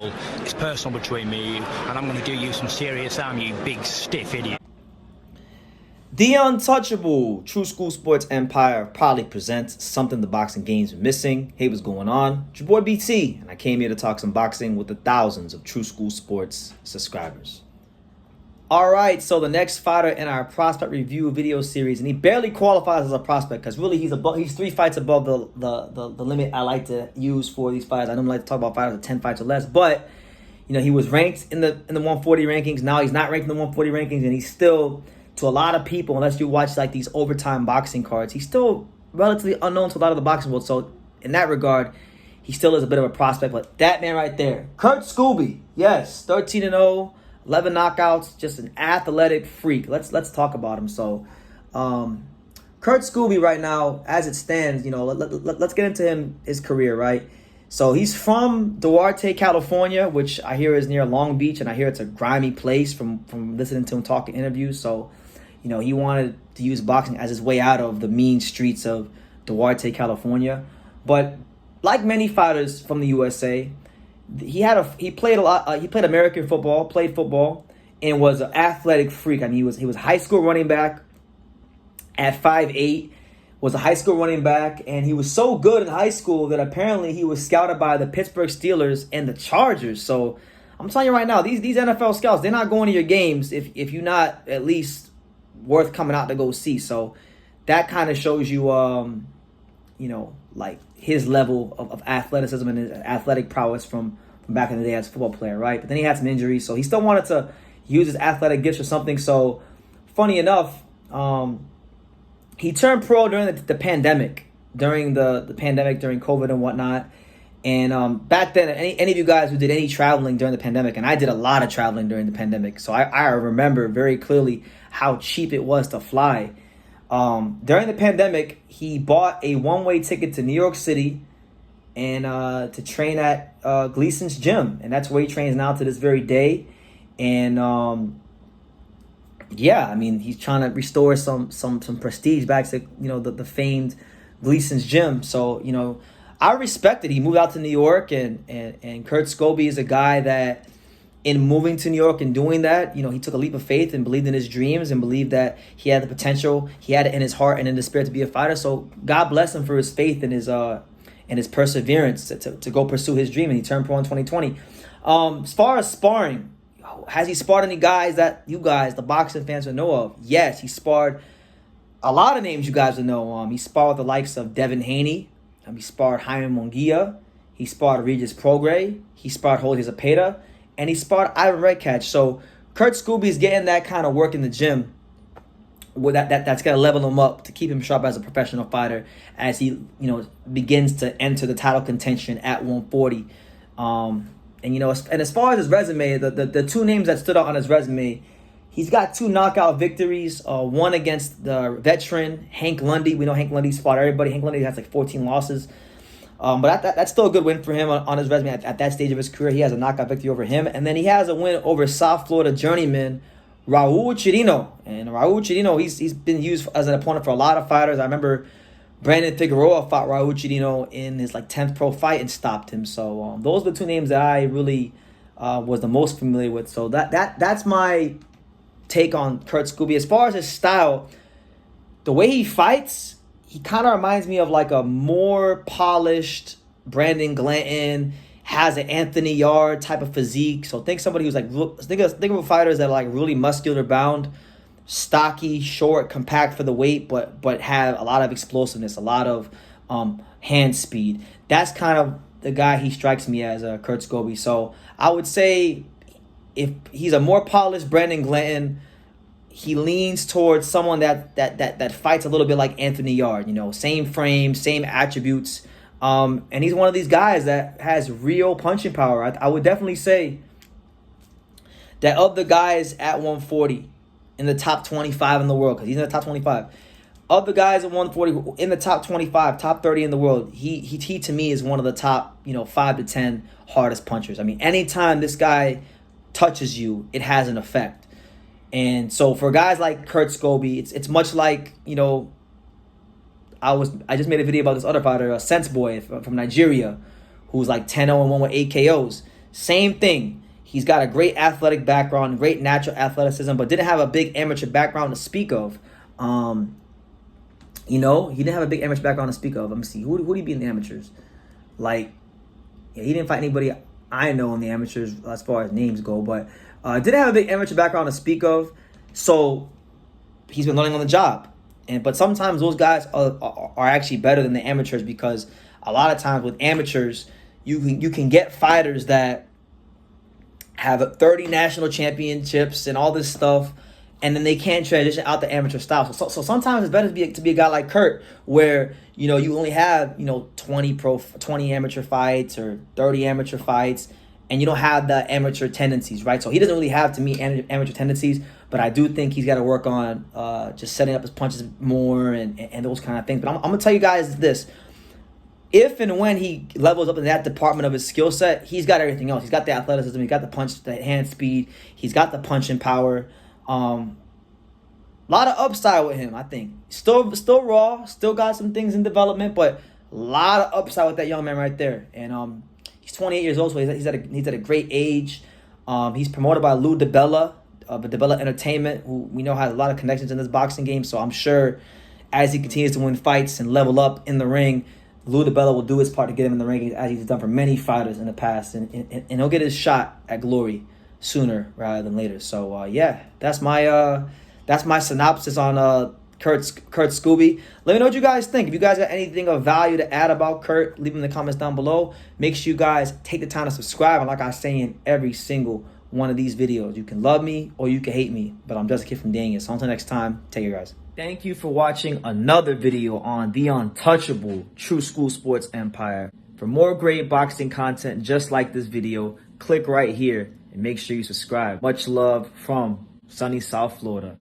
It's personal between me and you, and I'm going to do you some serious harm, you big stiff idiot. The Untouchable True School Sports Empire proudly presents something the boxing game's missing. Hey, what's going on? It's your boy BT, and I came here to talk some boxing with the thousands of True School Sports subscribers. All right, so the next fighter in our prospect review video series, and he barely qualifies as a prospect because really he's 3 fights above the limit I like to use for these fights. I don't like to talk about fighters with 10 fights or less, but he was ranked in the 140 rankings. Now he's not ranked in the 140 rankings, and he's still, to a lot of people, unless you watch like these overtime boxing cards, he's still relatively unknown to a lot of the boxing world. So in that regard, he still is a bit of a prospect. But that man right there, Kurt Scoby, yes, 13-0. 11 knockouts, just an athletic freak. Let's talk about him. So, Kurt Scoby right now, as it stands, let's get into his career, right? So he's from Duarte, California, which I hear is near Long Beach, and I hear it's a grimy place from listening to him talk in interviews. So, he wanted to use boxing as his way out of the mean streets of Duarte, California. But like many fighters from the USA, he played a lot. He played American football, played football, and was an athletic freak. I mean, he was a high school running back at 5'8", was a high school running back, and he was so good in high school that apparently he was scouted by the Pittsburgh Steelers and the Chargers. So I'm telling you right now, these NFL scouts, they're not going to your games if you're not at least worth coming out to go see. So that kind of shows you, like his level of athleticism and his athletic prowess from back in the day as a football player, right? But then he had some injuries, so he still wanted to use his athletic gifts or something. So, funny enough, he turned pro during the pandemic, during during COVID and whatnot. And back then, any of you guys who did any traveling during the pandemic, and I did a lot of traveling during the pandemic, so I remember very clearly how cheap it was to fly. During the pandemic, he bought a one-way ticket to New York City and to train at Gleason's gym, and that's where he trains now to this very day. And he's trying to restore some prestige back to the famed Gleason's gym. So I respect it. He moved out to New York, and Kurt Scoby is a guy that, in moving to New York and doing that, he took a leap of faith and believed in his dreams and believed that he had the potential. He had it in his heart and in his spirit to be a fighter. So God bless him for his faith and his perseverance to go pursue his dream. And he turned pro in 2020. As far as sparring, has he sparred any guys that you guys, the boxing fans, would know of? Yes, he sparred a lot of names you guys would know. He sparred with the likes of Devin Haney. He sparred Jaime Munguia. He sparred Regis Prograis. He sparred Jorge Zapata. And he sparred Ivan Redkach. So Kurt Scoby is getting that kind of work in the gym that's going to level him up to keep him sharp as a professional fighter as he begins to enter the title contention at 140. And as far as his resume, the 2 names that stood out on his resume, he's got 2 knockout victories. One against the veteran Hank Lundy. We know Hank Lundy's fought everybody. Hank Lundy has like 14 losses. But that's still a good win for him on his resume at that stage of his career. He has a knockout victory over him. And then he has a win over South Florida journeyman Raul Chirino. And Raul Chirino, he's been used as an opponent for a lot of fighters. I remember Brandon Figueroa fought Raul Chirino in his 10th pro fight and stopped him. So those are the 2 names that I really was the most familiar with. So that's my take on Kurt Scoby. As far as his style, the way he fights, he kind of reminds me of like a more polished Brandon Glanton, has an Anthony Yard type of physique. So think somebody who's think of fighters that are like really muscular bound, stocky, short, compact for the weight, but have a lot of explosiveness, a lot of hand speed. That's kind of the guy he strikes me as, Kurt Scoby. So I would say if he's a more polished Brandon Glanton, he leans towards someone that fights a little bit like Anthony Yard, same frame, same attributes. And he's one of these guys that has real punching power. I would definitely say that of the guys at 140 in the top 25 in the world, because he's in the top 25, of the guys at 140 in the top 25, top 30 in the world, he to me is one of the top 5 to 10 hardest punchers. I mean, anytime this guy touches you, it has an effect. And so for guys like Kurt Scoby, it's much like, I just made a video about this other fighter, Sense Boy from Nigeria, who's like 10-0-1 with 8 KOs. Same thing. He's got a great athletic background, great natural athleticism, but didn't have a big amateur background to speak of. He didn't have a big amateur background to speak of. Let me see. Who did he beat in the amateurs? Like, yeah, he didn't fight anybody I know in the amateurs as far as names go, but didn't have a big amateur background to speak of. So he's been learning on the job. But sometimes those guys are actually better than the amateurs, because a lot of times with amateurs, you can get fighters that have 30 national championships and all this stuff, and then they can't transition out the amateur style. So sometimes it's better to be a guy like Kurt, where you only have 20 amateur fights or 30 amateur fights, and you don't have the amateur tendencies, right? So he doesn't really have to meet amateur tendencies, but I do think he's got to work on just setting up his punches more and those kind of things. But I'm gonna tell you guys this: if and when he levels up in that department of his skill set, he's got everything else. He's got the athleticism, he's got the punch, the hand speed, he's got the punching power. A lot of upside with him, I think. Still raw, still got some things in development, but a lot of upside with that young man right there. And he's 28 years old, so he's at a great age. He's promoted by Lou DiBella, DiBella Entertainment, who we know has a lot of connections in this boxing game. So I'm sure as he continues to win fights and level up in the ring, Lou DiBella will do his part to get him in the ring, as he's done for many fighters in the past, and he'll get his shot at glory sooner rather than later. So that's my synopsis on Kurt Scoby. Let me know what you guys think. If you guys got anything of value to add about Kurt, leave them in the comments down below. Make sure you guys take the time to subscribe. And like I say in every single one of these videos, you can love me or you can hate me, but I'm just a kid from Daniel. So until next time, take care, guys. Thank you for watching another video on the untouchable True School Sports Empire. For more great boxing content just like this video, click right here and make sure you subscribe. Much love from sunny South Florida.